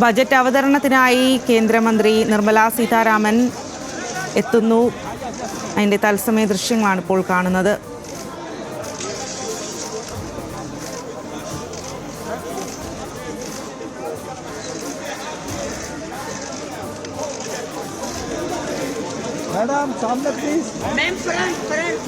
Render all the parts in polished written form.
Budget അവതരണത്തിനായി കേന്ദ്രമന്ത്രി നിർമ്മല സീതാരാമൻ എത്തുന്നു. അതിൻ്റെ തത്സമയ ദൃശ്യങ്ങളാണ് ഇപ്പോൾ കാണുന്നത്. मैडम सामने please. Ma'am front front.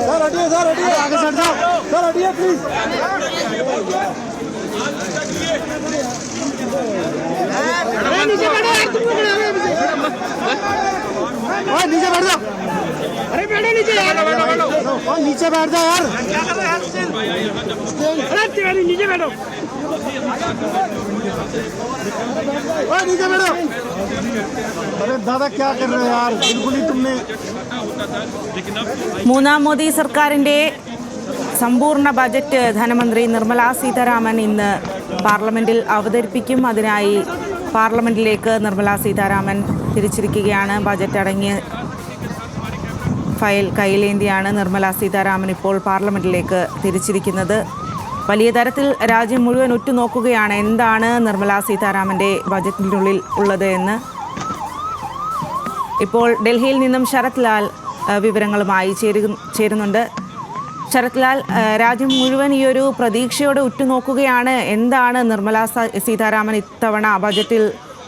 Sir हटिए आगे सर जाओ। सर हटिए प्लीज। नीचे बैठो यार, तुम नीचे बैठ जाओ। अरे बैठो नीचे यार, नीचे बैठ जाओ यार। अरे नीचे बैठो, नीचे बैठो। अरे दादा क्या कर रहे हो यार, बिल्कुल ही तुमने। മൂന്നാം മോദി സർക്കാരിൻ്റെ സമ്പൂർണ്ണ ബജറ്റ് ധനമന്ത്രി നിർമ്മല സീതാരാമൻ ഇന്ന് പാർലമെൻറ്റിൽ അവതരിപ്പിക്കും. അതിനായി പാർലമെൻറ്റിലേക്ക് നിർമ്മല സീതാരാമൻ തിരിച്ചിരിക്കുകയാണ്. ബജറ്റ് അടങ്ങിയ ഫയൽ കയ്യിലേന്തിയാണ് നിർമ്മല സീതാരാമൻ ഇപ്പോൾ പാർലമെൻറ്റിലേക്ക് തിരിച്ചിരിക്കുന്നത്. വലിയ തരത്തിൽ രാജ്യം മുഴുവൻ ഉറ്റുനോക്കുകയാണ് എന്താണ് നിർമ്മല സീതാരാമൻ്റെ ബജറ്റിനുള്ളിൽ ഉള്ളത് എന്ന്. ഇപ്പോൾ ഡൽഹിയിൽ നിന്നും ശരത് ലാൽ വിവരങ്ങളുമായി ചേരുന്നുണ്ട്. ശരത് ലാൽ, രാജ്യം മുഴുവൻ ഈ ഒരു പ്രതീക്ഷയോടെ ഉറ്റുനോക്കുകയാണ് എന്താണ് നിർമ്മല സീതാരാമൻ ഇത്തവണ ബജറ്റിൽ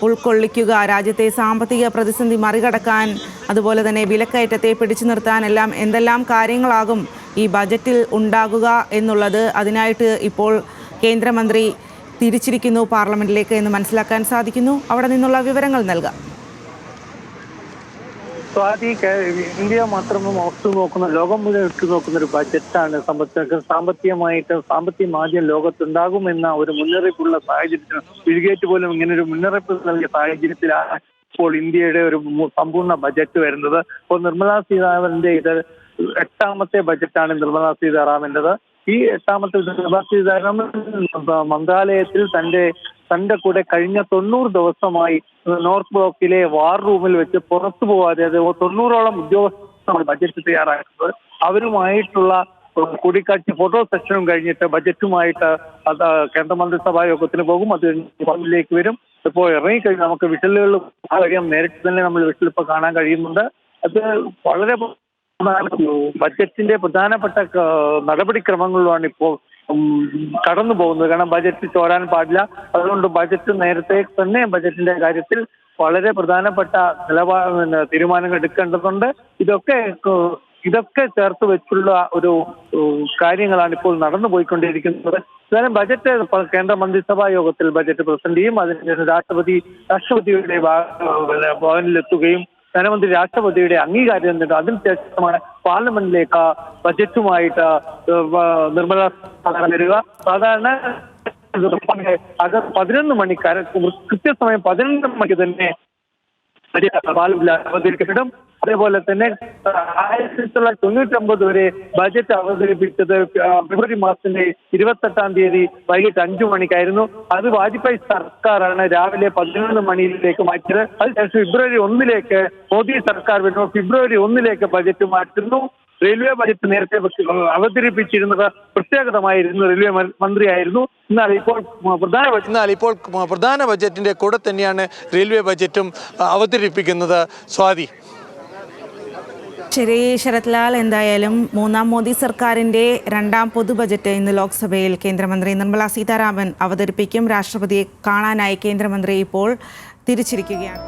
ഉൾക്കൊള്ളിക്കുക, രാജ്യത്തെ സാമ്പത്തിക പ്രതിസന്ധി മറികടക്കാൻ, അതുപോലെ തന്നെ വിലക്കയറ്റത്തെ പിടിച്ചു നിർത്താൻ എന്തെല്ലാം കാര്യങ്ങളാകും ഈ ബജറ്റിൽ ഉണ്ടാകുക എന്നുള്ളത്. അതിനായിട്ട് ഇപ്പോൾ കേന്ദ്രമന്ത്രി തിരിച്ചിരിക്കുന്നു പാർലമെന്റിലേക്ക് എന്ന് മനസ്സിലാക്കാൻ സാധിക്കുന്നു. അവിടെ നിന്നുള്ള വിവരങ്ങൾ നൽകാം. സ്വാതി, ഇന്ത്യ മാത്രം നോക്കുന്ന ലോകം മുഴുവൻ ഉറ്റുനോക്കുന്ന ഒരു ബജറ്റാണ്. സാമ്പത്തികമായിട്ട് സാമ്പത്തിക മാന്ദ്യം ലോകത്തുണ്ടാകുമെന്ന ഒരു മുന്നറിയിപ്പുള്ള സാഹചര്യത്തിൽ ബിൽഗേറ്റ് പോലും ഇങ്ങനെ ഒരു മുന്നറിയിപ്പ് നൽകിയ സാഹചര്യത്തിലാണ് ഇപ്പോൾ ഇന്ത്യയുടെ ഒരു സമ്പൂർണ്ണ ബജറ്റ് വരുന്നത്. ഇപ്പോൾ നിർമ്മല സീതാരാമന്റെ ഇത് 8ാമത്തെ ബജറ്റാണ് നിർമ്മല സീതാരാമന്റേത്. ഈ 8ാമത്തെ നിർമ്മല സീതാരാമൻ മന്ത്രാലയത്തിൽ തന്റെ കൂടെ കഴിഞ്ഞ 90 ദിവസമായി നോർത്ത് ബ്ലോക്കിലെ വാർ റൂമിൽ വെച്ച് പുറത്തു പോകാതെ 90ഓളം ഉദ്യോഗസ്ഥർ ബജറ്റ് തയ്യാറാക്കുന്നത്. അവരുമായിട്ടുള്ള കൂടിക്കാഴ്ച ഫോട്ടോ സെഷനും കഴിഞ്ഞിട്ട് ബജറ്റുമായിട്ട് കേന്ദ്രമന്ത്രിസഭാ യോഗത്തിന് പോകും. അത് പാർലമെന്റിലേക്ക് വരും. ഇപ്പോൾ ഇറങ്ങിക്കഴിഞ്ഞാൽ നമുക്ക് വിഷലുകൾ കഴിയാം. നേരിട്ട് തന്നെ നമ്മൾ വിഷൽ ഇപ്പോൾ കാണാൻ കഴിയുന്നുണ്ട്. അത് വളരെ ബജറ്റിന്റെ പ്രധാനപ്പെട്ട നടപടിക്രമങ്ങളിലാണ് ഇപ്പോൾ കടന്നു പോകുന്നത്. കാരണം ബജറ്റ് ചോരാൻ പാടില്ല. അതുകൊണ്ട് ബജറ്റ് നേരത്തെ തന്നെ ബജറ്റിന്റെ കാര്യത്തിൽ വളരെ പ്രധാനപ്പെട്ട തീരുമാനങ്ങൾ എടുക്കേണ്ടതുണ്ട്. ഇതൊക്കെ ചേർത്ത് വെച്ചുള്ള ഒരു കാര്യങ്ങളാണ് ഇപ്പോൾ നടന്നു പോയിക്കൊണ്ടിരിക്കുന്നത്. എന്തായാലും ബജറ്റ് കേന്ദ്ര മന്ത്രിസഭാ യോഗത്തിൽ ബജറ്റ് പ്രസന്റ് ചെയ്യും. അതിനുശേഷം രാഷ്ട്രപതിയുടെ ഭവനിലെത്തുകയും ധനമന്ത്രി രാഷ്ട്രപതിയുടെ അംഗീകാരം എന്നിട്ട് അതിനുശേഷമാണ് പാർലമെന്റിലേക്ക് ബജറ്റുമായിട്ട് നിർമ്മല സീതാരാമൻ വരിക. സാധാരണ അത് 11 മണിക്കാർ കൃത്യസമയം 11 മണിക്ക് തന്നെ പാർലമെന്റിൽ അവതരിപ്പിക്കപ്പെടും. അതേപോലെ തന്നെ 1999 വരെ ബജറ്റ് അവതരിപ്പിച്ചത് ഫെബ്രുവരി മാസത്തിന്റെ 28-ാം തീയതി വൈകിട്ട് 5 മണിക്കായിരുന്നു. അത് വാജ്പേയി സർക്കാരാണ് രാവിലെ 11 മണിയിലേക്ക് മാറ്റിയത്. അതിനുശേഷം ഫെബ്രുവരി 1 മോദി സർക്കാർ വരുമ്പോൾ ഫെബ്രുവരി 1 ബജറ്റ് മാറ്റുന്നു. റെയിൽവേ ബജറ്റ് നേരത്തെ അവതരിപ്പിച്ചിരുന്നത് പ്രത്യേകതമായിരുന്നു, റെയിൽവേ മന്ത്രിയായിരുന്നു. എന്നാൽ ഇപ്പോൾ പ്രധാന ബജറ്റിന്റെ കൂടെ തന്നെയാണ് റെയിൽവേ ബജറ്റും അവതരിപ്പിക്കുന്നത്. സ്വാതി. ശരി ശരത് ലാൽ, എന്തായാലും മൂന്നാം മോദി സർക്കാരിൻ്റെ 2ാം പൊതു ബജറ്റ് ഇന്ന് ലോക്സഭയിൽ കേന്ദ്രമന്ത്രി നിർമ്മല സീതാരാമൻ അവതരിപ്പിക്കും. രാഷ്ട്രപതിയെ കാണാനായി കേന്ദ്രമന്ത്രി ഇപ്പോൾ തിരിച്ചിരിക്കുകയാണ്.